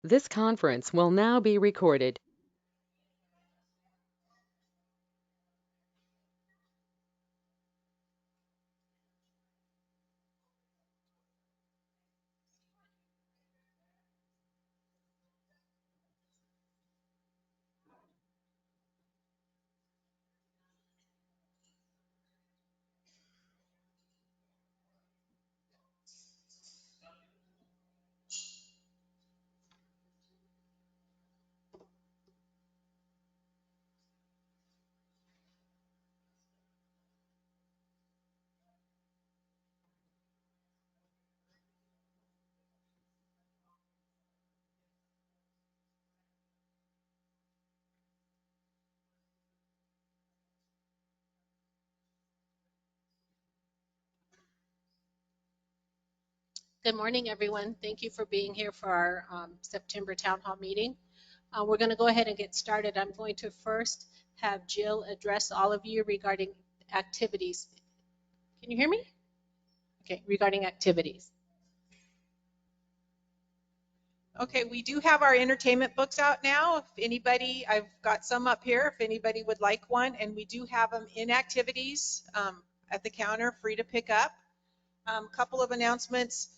This conference will now be recorded. Good morning, everyone. Thank you for being here for our September Town Hall meeting. We're going to go ahead and get started. I'm going to first have Jill address all of you regarding activities. Can you hear me? Okay, regarding activities. Okay, we do have our entertainment books out now. If anybody, I've got some up here if anybody would like one, and we do have them in activities at the counter, free to pick up. Couple of announcements.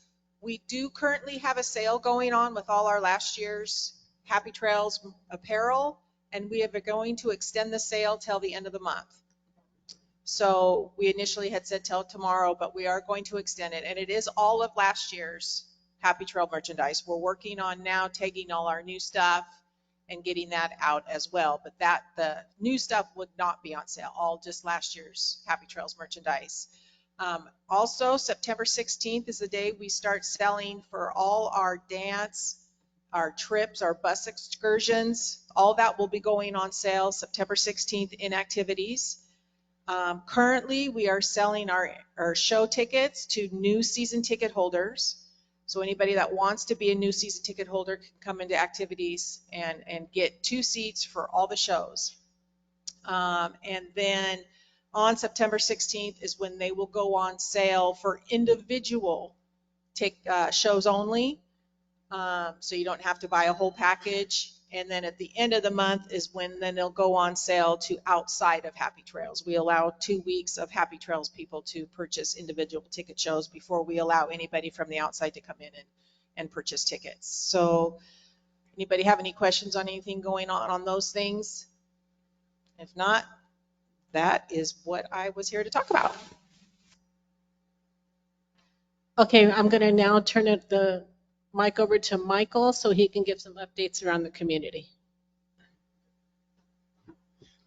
We do currently have a sale going on with all our last year's Happy Trails apparel, and we are going to extend the sale till the end of the month. So we initially had said till tomorrow, but we are going to extend it, and it is all of last year's Happy Trail merchandise. We're working on now taking all our new stuff and getting that out as well, but the new stuff would not be on sale, all just last year's Happy Trails merchandise. Also, September 16th is the day we start selling for all our dance, our trips, our bus excursions. All that will be going on sale September 16th in activities. Currently, we are selling our show tickets to new season ticket holders. So anybody that wants to be a new season ticket holder can come into activities and get 2 seats for all the shows. And then on September 16th is when they will go on sale for individual shows only. So you don't have to buy a whole package. And then at the end of the month is when then they'll go on sale to outside of Happy Trails. We allow 2 weeks of Happy Trails people to purchase individual ticket shows before we allow anybody from the outside to come in and purchase tickets. So anybody have any questions on anything going on those things? If not, that is what I was here to talk about. Okay, I'm going to now turn the mic over to Michael so he can give some updates around the community.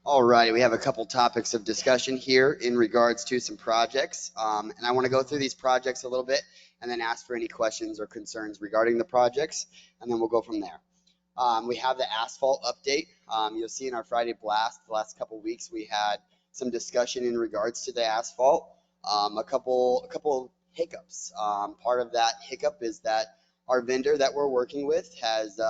All right, we have a couple topics of discussion here in regards to some projects. And I want to go through these projects a little bit and then ask for any questions or concerns regarding the projects, and then we'll go from there. We have the asphalt update. You'll see in our Friday blast the last couple weeks we had some discussion in regards to the asphalt. A couple hiccups. Part of that hiccup is that our vendor that we're working with has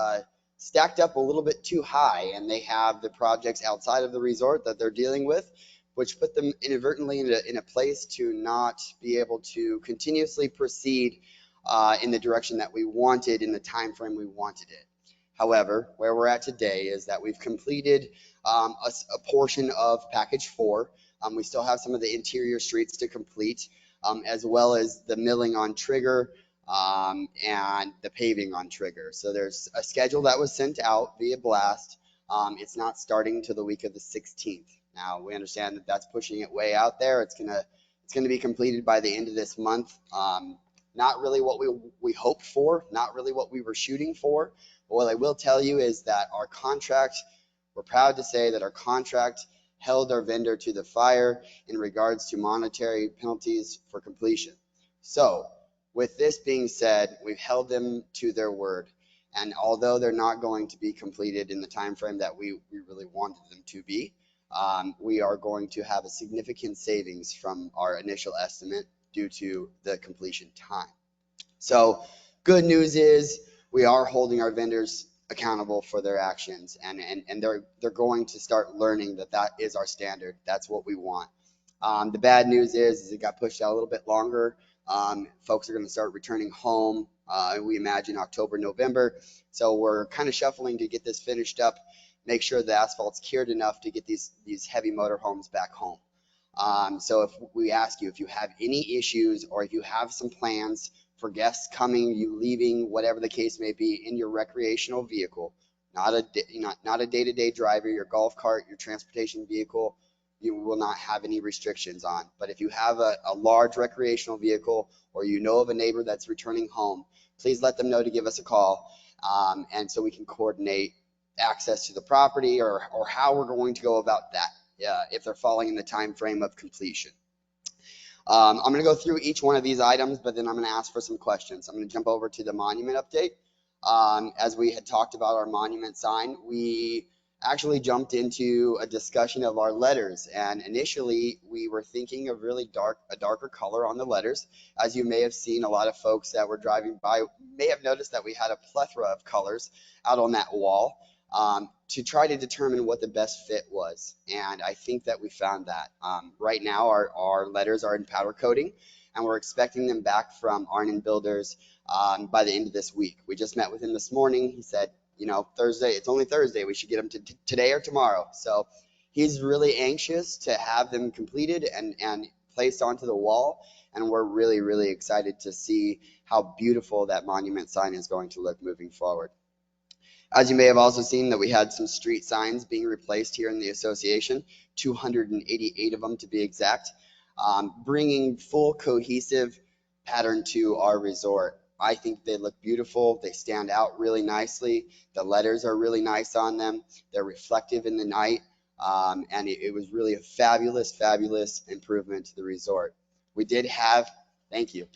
stacked up a little bit too high, and they have the projects outside of the resort that they're dealing with, which put them inadvertently in a place to not be able to continuously proceed in the direction that we wanted in the time frame we wanted it. However, where we're at today is that we've completed a portion of package 4. We still have some of the interior streets to complete, as well as the milling on Trigger and the paving on Trigger. So there's a schedule that was sent out via blast. It's not starting till the week of the 16th. Now we understand that that's pushing it way out there. It's gonna be completed by the end of this month. Not really what we hoped for, not really what we were shooting for. But what I will tell you is that our contract, we're proud to say that our contract held our vendor to the fire in regards to monetary penalties for completion. So with this being said, we've held them to their word. And although they're not going to be completed in the time frame that we really wanted them to be, we are going to have a significant savings from our initial estimate due to the completion time. So good news is we are holding our vendors accountable for their actions, and they're going to start learning that is our standard. That's what we want. The bad news is it got pushed out a little bit longer. Folks are going to start returning home We imagine October, November. So we're kind of shuffling to get this finished up, make sure the asphalt's cured enough to get these heavy motorhomes back home. So if we ask you if you have any issues or if you have some plans for guests coming, you leaving, whatever the case may be, in your recreational vehicle, not a day-to-day driver, your golf cart, your transportation vehicle, you will not have any restrictions on. But if you have a large recreational vehicle or you know of a neighbor that's returning home, please let them know to give us a call, and so we can coordinate access to the property or how we're going to go about that if they're falling in the time frame of completion. I'm going to go through each one of these items, but then I'm going to ask for some questions. I'm going to jump over to the monument update. As we had talked about our monument sign, we actually jumped into a discussion of our letters, and initially we were thinking of a darker color on the letters. As you may have seen, a lot of folks that were driving by may have noticed that we had a plethora of colors out on that wall to try to determine what the best fit was, and I think that we found that. Right now our letters are in powder coating, and we're expecting them back from Arnon Builders by the end of this week. We just met with him this morning. He said, you know, Thursday, it's only Thursday, we should get them today or tomorrow. So he's really anxious to have them completed and placed onto the wall, and we're really, really excited to see how beautiful that monument sign is going to look moving forward. As you may have also seen, that we had some street signs being replaced here in the association, 288 of them to be exact, bringing full cohesive pattern to our resort. I think they look beautiful. They stand out really nicely. The letters are really nice on them. They're reflective in the night, and it was really a fabulous, fabulous improvement to the resort. We did have, thank you.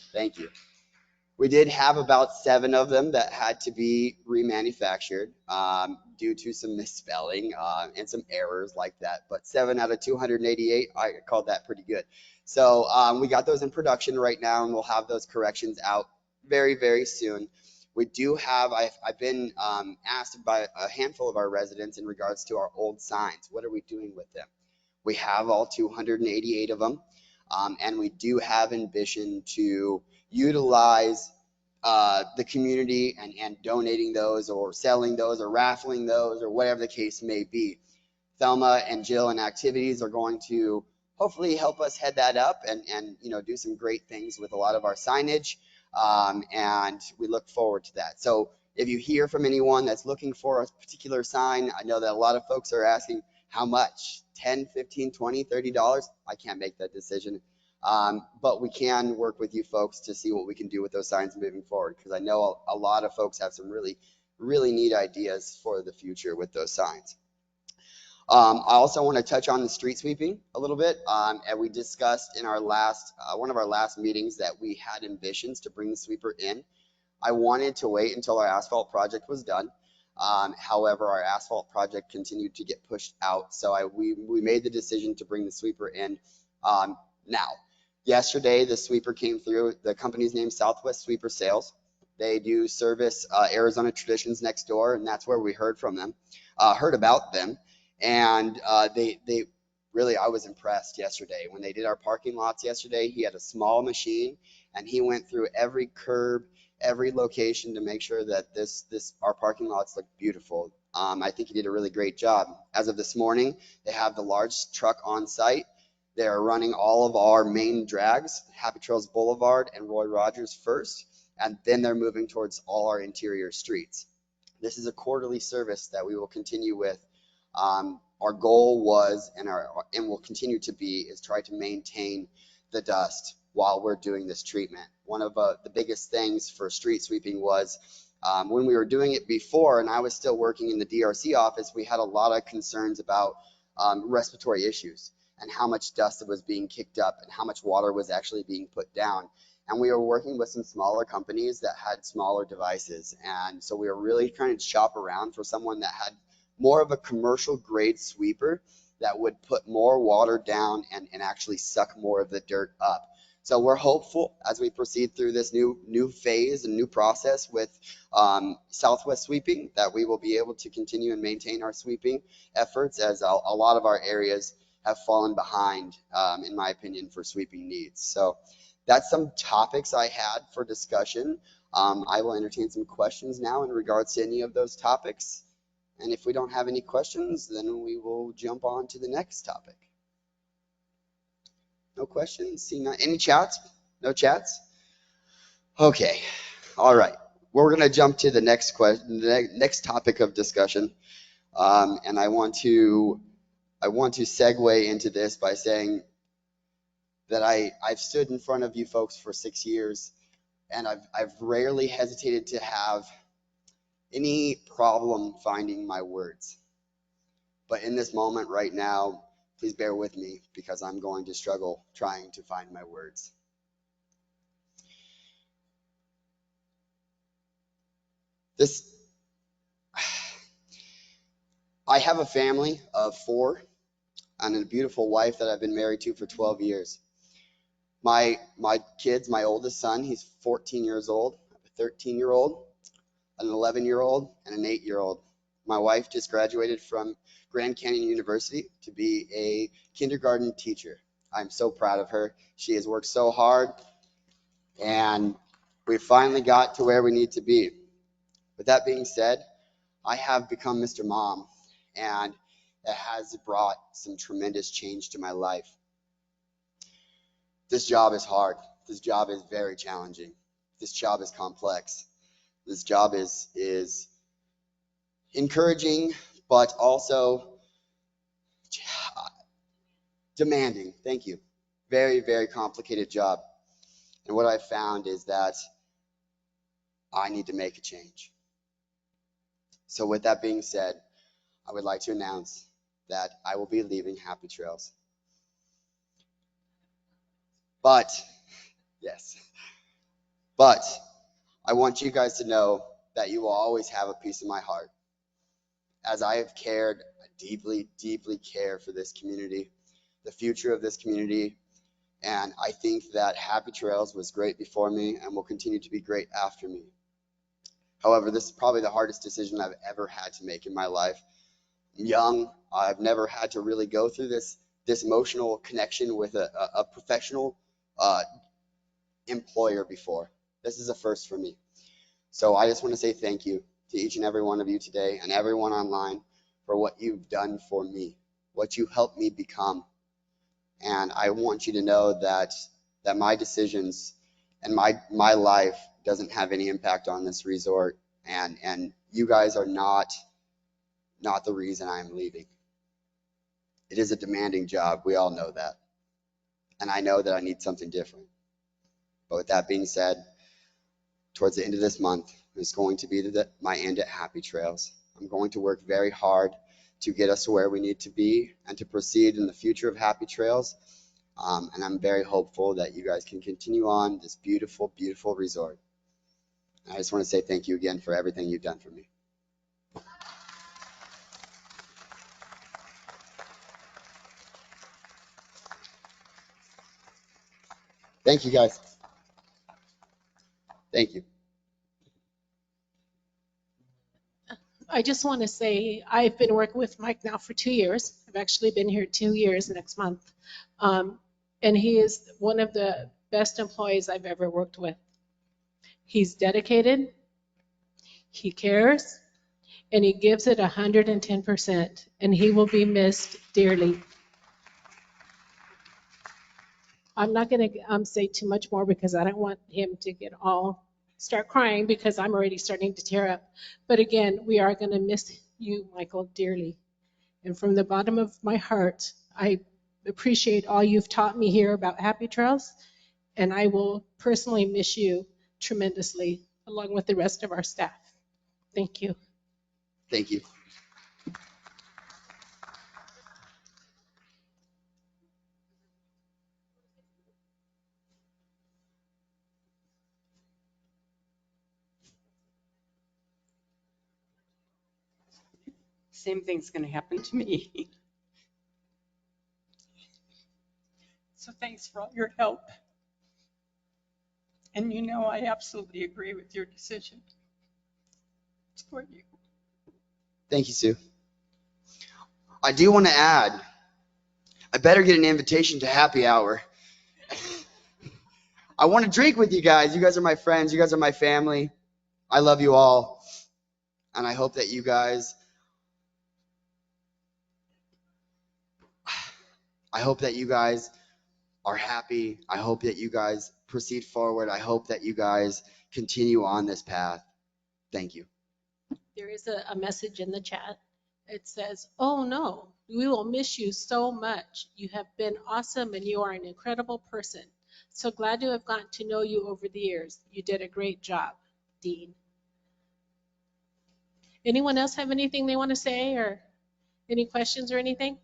We did have about 7 of them that had to be remanufactured due to some misspelling and some errors like that. But 7 out of 288, I called that pretty good. So we got those in production right now, and we'll have those corrections out very, very soon. We do have, I've been asked by a handful of our residents in regards to our old signs. What are we doing with them? We have all 288 of them, and we do have ambition to utilize the community and donating those or selling those or raffling those or whatever the case may be. Thelma and Jill and Activities are going to hopefully help us head that up and you know, do some great things with a lot of our signage, and we look forward to that. So if you hear from anyone that's looking for a particular sign, I know that a lot of folks are asking how much, 10, 15, 20, $30. I can't make that decision. But we can work with you folks to see what we can do with those signs moving forward, because I know a lot of folks have some really, really neat ideas for the future with those signs. I also want to touch on the street sweeping a little bit. And we discussed in our last, one of our last meetings, that we had ambitions to bring the sweeper in. I wanted to wait until our asphalt project was done. However, our asphalt project continued to get pushed out. So we made the decision to bring the sweeper in now. Yesterday, the sweeper came through. The company's name, Southwest Sweeper Sales. They do service Arizona Traditions next door, and that's where we heard about them. And they really, I was impressed yesterday. When they did our parking lots yesterday, he had a small machine, and he went through every curb, every location to make sure that our parking lots look beautiful. I think he did a really great job. As of this morning, they have the large truck on site. They're running all of our main drags, Happy Trails Boulevard and Roy Rogers first, and then they're moving towards all our interior streets. This is a quarterly service that we will continue with. Our goal was, and will continue to be, is try to maintain the dust while we're doing this treatment. One of the biggest things for street sweeping was when we were doing it before, and I was still working in the DRC office, we had a lot of concerns about respiratory issues and how much dust was being kicked up and how much water was actually being put down. And we were working with some smaller companies that had smaller devices. And so we were really trying to shop around for someone that had more of a commercial grade sweeper that would put more water down and actually suck more of the dirt up. So we're hopeful as we proceed through this new phase and new process with Southwest Sweeping that we will be able to continue and maintain our sweeping efforts, as a lot of our areas have fallen behind, in my opinion, for sweeping needs. So that's some topics I had for discussion. I will entertain some questions now in regards to any of those topics. And if we don't have any questions, then we will jump on to the next topic. No questions? See, any chats? No chats? Okay. All right. We're going to jump to the next question, the next topic of discussion. And I want to segue into this by saying that I've stood in front of you folks for 6 years, and I've rarely hesitated to have any problem finding my words. But in this moment right now, please bear with me because I'm going to struggle trying to find my words. I have a family of 4 and a beautiful wife that I've been married to for 12 years. My kids, my oldest son, he's 14 years old, a 13-year-old, an 11-year-old, and an 8-year-old. My wife just graduated from Grand Canyon University to be a kindergarten teacher. I'm so proud of her. She has worked so hard, and we finally got to where we need to be. With that being said, I have become Mr. Mom, and it has brought some tremendous change to my life. This job is hard. This job is very challenging. This job is complex. This job is encouraging, but also demanding. Thank you. Very, very complicated job. And what I've found is that I need to make a change. So with that being said, I would like to announce that I will be leaving Happy Trails. But, yes, but I want you guys to know that you will always have a piece of my heart. As I have cared, I deeply, deeply care for this community, the future of this community, and I think that Happy Trails was great before me and will continue to be great after me. However, this is probably the hardest decision I've ever had to make in my life. I'm young. I've never had to really go through this emotional connection with a professional employer before. This is a first for me. So I just want to say thank you to each and every one of you today and everyone online for what you've done for me, what you helped me become. And I want you to know that my decisions and my life doesn't have any impact on this resort, and you guys are not the reason I'm leaving. It is a demanding job. We all know that. And I know that I need something different. But with that being said, towards the end of this month is going to be my end at Happy Trails. I'm going to work very hard to get us to where we need to be and to proceed in the future of Happy Trails. And I'm very hopeful that you guys can continue on this beautiful, beautiful resort. And I just want to say thank you again for everything you've done for me. Thank you, guys. Thank you. I just want to say I've been working with Mike now for 2 years. I've actually been here 2 years next month. And he is one of the best employees I've ever worked with. He's dedicated, he cares, and he gives it 110%, and he will be missed dearly. I'm not going to say too much more because I don't want him to start crying because I'm already starting to tear up. But again, we are going to miss you, Michael, dearly. And from the bottom of my heart, I appreciate all you've taught me here about Happy Trails, and I will personally miss you tremendously, along with the rest of our staff. Thank you. Thank you. Same thing's going to happen to me. So thanks for all your help. And you know, I absolutely agree with your decision. It's for you. Thank you, Sue. I do want to add, I better get an invitation to happy hour. I want to drink with you guys. You guys are my friends. You guys are my family. I love you all. And I hope that you guys are happy. I hope that you guys proceed forward. I hope that you guys continue on this path. Thank you. There is a message in the chat. It says, "Oh no, we will miss you so much. You have been awesome and you are an incredible person. So glad to have gotten to know you over the years. You did a great job, Dean." Anyone else have anything they want to say or any questions or anything?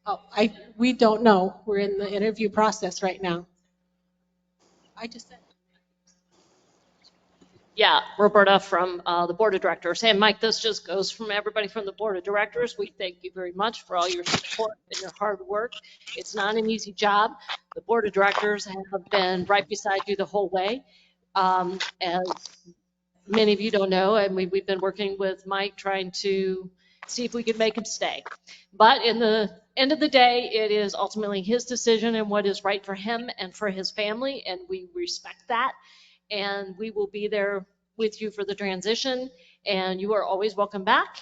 Oh, we don't know. We're in the interview process right now. I just said. Yeah, Roberta from the Board of Directors. And Mike, this just goes from everybody from the Board of Directors. We thank you very much for all your support and your hard work. It's not an easy job. The Board of Directors have been right beside you the whole way. As many of you don't know, and we've been working with Mike trying to see if we could make him stay. But in the end of the day, it is ultimately his decision and what is right for him and for his family, and we respect that. And we will be there with you for the transition, and you are always welcome back.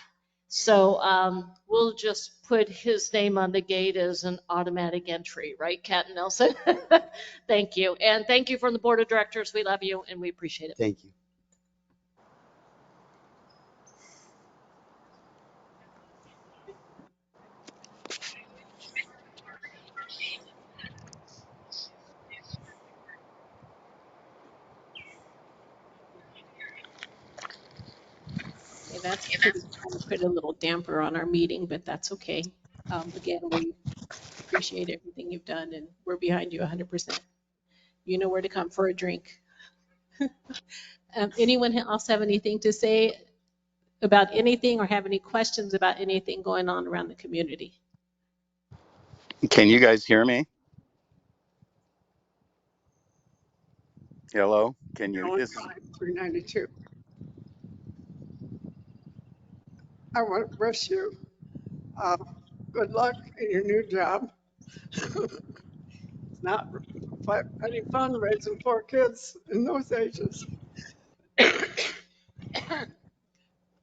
So we'll just put his name on the gate as an automatic entry, right, Kat and Nelson? Thank you. And thank you from the Board of Directors. We love you and we appreciate it. Thank you. Okay, that's pretty, put a little damper on our meeting, but that's okay. Again, we appreciate everything you've done and we're behind you 100%. You know where to come for a drink. Anyone else have anything to say about anything or have any questions about anything going on around the community? Can you guys hear me? Hello? Can you? This 392. I want to wish you good luck in your new job. It's not any fun raising 4 kids in those ages.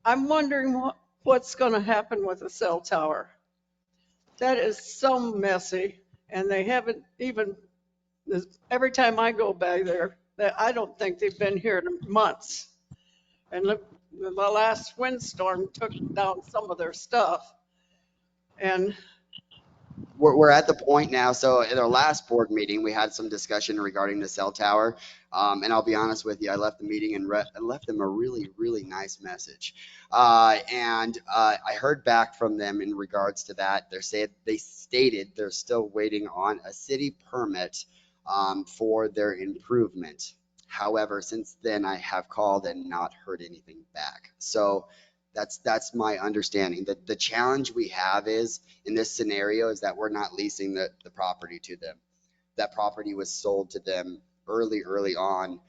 I'm wondering what's going to happen with the cell tower. That is so messy, and they haven't even, every time I go by there, I don't think they've been here in months. And look, the last windstorm took down some of their stuff. And We're at the point now. So at our last board meeting, we had some discussion regarding the cell tower. And I'll be honest with you, I left the meeting and left them a really, really nice message. I heard back from them in regards to that. They stated they're still waiting on a city permit for their improvement. However, since then, I have called and not heard anything back. So that's my understanding. The challenge we have is in this scenario is that we're not leasing the property to them. That property was sold to them early on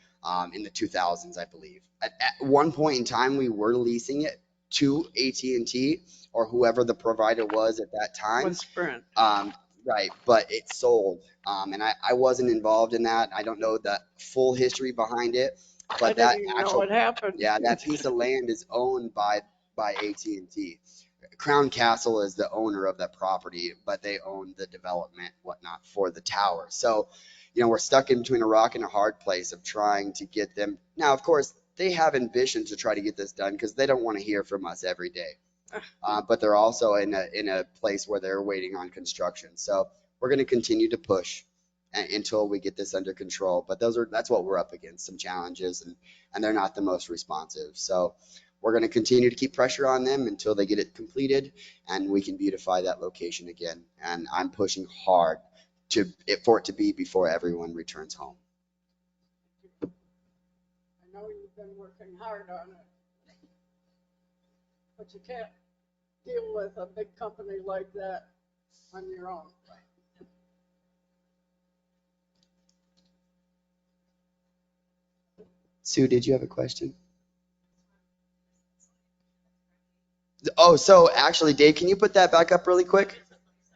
in the 2000s, I believe. At one point in time, we were leasing it to AT&T or whoever the provider was at that time. with Sprint. Right, but it sold. And I wasn't involved in that. I don't know the full history behind it. But I that didn't even know actual, what happened. yeah, that piece of land is owned by AT&T. Crown Castle is the owner of that property, but they own the development, whatnot, for the tower. So, we're stuck in between a rock and a hard place of trying to get them. Now, of course, they have ambition to try to get this done because they don't want to hear from us every day. But they're also in a place where they're waiting on construction. So we're going to continue to push until we get this under control. But that's what we're up against, some challenges, and they're not the most responsive. So we're going to continue to keep pressure on them until they get it completed and we can beautify that location again. And I'm pushing hard for it to be before everyone returns home. I know you've been working hard on it, but you can't deal with a big company like that on your own. Sue, did you have a question? Oh, Oh, so actually, Dave, can you put that back up really quick?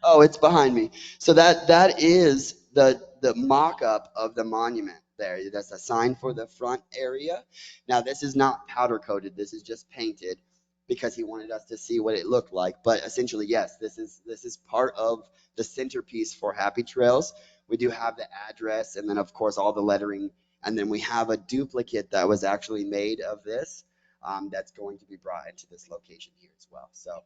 Oh, it's behind me. So that is the mock-up of the monument there. That's a sign for the front area. Now, this is not powder coated. This is just painted because he wanted us to see what it looked like. But essentially, yes, this is part of the centerpiece for Happy Trails. We do have the address and then, of course, all the lettering. And then we have a duplicate that was actually made of this that's going to be brought into this location here as well. So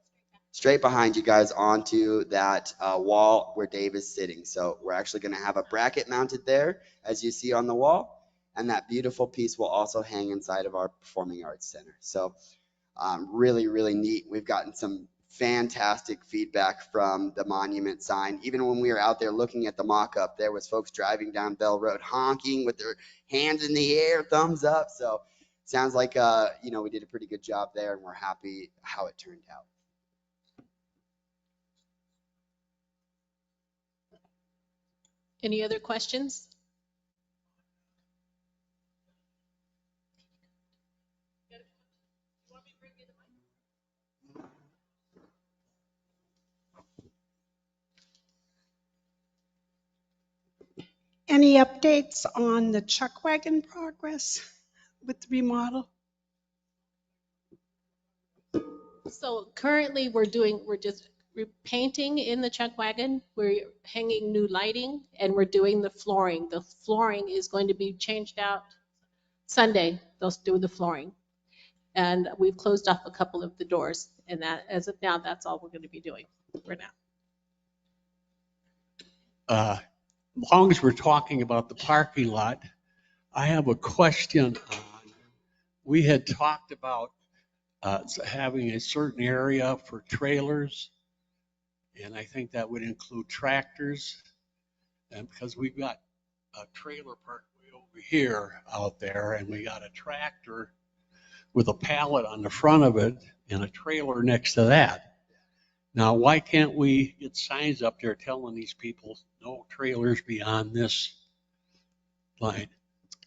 straight behind you guys onto that wall where Dave is sitting. So we're actually going to have a bracket mounted there, as you see on the wall. And that beautiful piece will also hang inside of our Performing Arts Center. So really, really neat. We've gotten some fantastic feedback from the monument sign. Even when we were out there looking at the mock-up, there was folks driving down Bell Road honking with their hands in the air, thumbs up. So sounds like, we did a pretty good job there, and we're happy how it turned out. Any other questions? Any updates on the chuck wagon progress with the remodel? So currently we're just repainting in the chuck wagon. We're hanging new lighting and we're doing the flooring. The flooring is going to be changed out Sunday. They'll do the flooring. And we've closed off a couple of the doors, and that, as of now, that's all we're going to be doing for now. As long as we're talking about the parking lot, I have a question on, we had talked about having a certain area for trailers, and I think that would include tractors, and because we've got a trailer park way over here out there, and we got a tractor with a pallet on the front of it and a trailer next to that. Now, why can't we get signs up there telling these people no trailers beyond this line?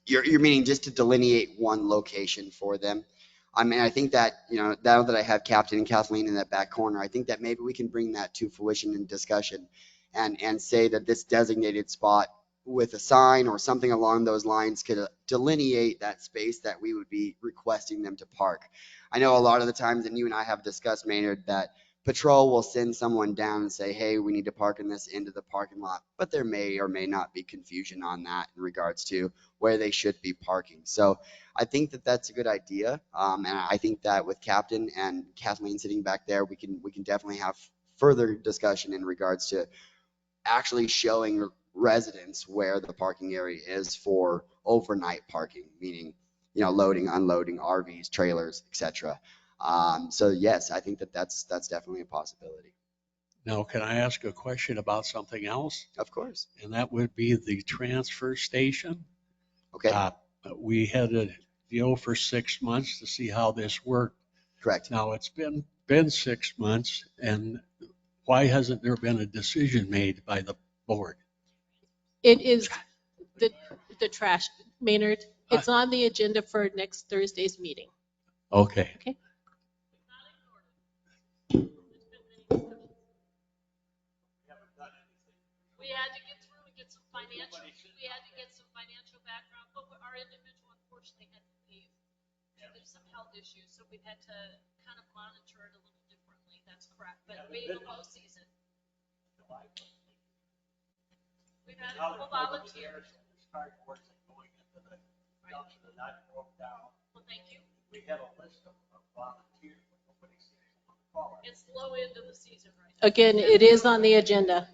You're meaning just to delineate one location for them? I mean, I think that, now that I have Captain and Kathleen in that back corner, I think that maybe we can bring that to fruition in discussion and say that this designated spot with a sign or something along those lines could delineate that space that we would be requesting them to park. I know a lot of the times, and you and I have discussed, Maynard, that patrol will send someone down and say, hey, we need to park in this end of the parking lot, but there may or may not be confusion on that in regards to where they should be parking. So I think that that's a good idea, and I think that with Captain and Kathleen sitting back there, we can definitely have further discussion in regards to actually showing residents where the parking area is for overnight parking, meaning loading, unloading RVs, trailers, etc. So yes, I think that that's definitely a possibility. Now, can I ask a question about something else? Of course. And that would be the transfer station. Okay. We had a deal for 6 months to see how this worked. Correct. Now, it's been 6 months, and why hasn't there been a decision made by the board? It is the trash, Maynard. It's on the agenda for next Thursday's meeting. Okay. Okay. We had to get through and get some financial background, but our individual unfortunately had to leave. There's some health issues, so we've had to kind of monitor it a little differently. That's correct. But being a low season, we've had a couple volunteers. Well, thank you. We had a list of volunteers, but nobody seems to call it. It's low end of the season right now. Again, it is on the agenda.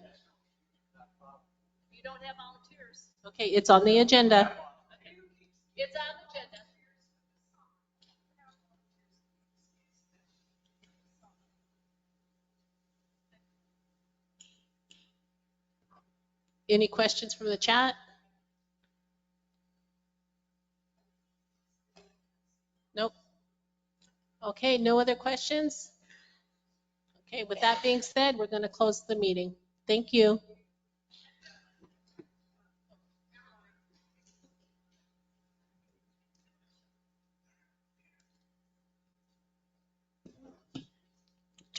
You don't have volunteers. Okay, it's on the agenda. Okay. It's on the agenda. Any questions from the chat? Nope. Okay, no other questions? Okay, with that being said, we're going to close the meeting. Thank you.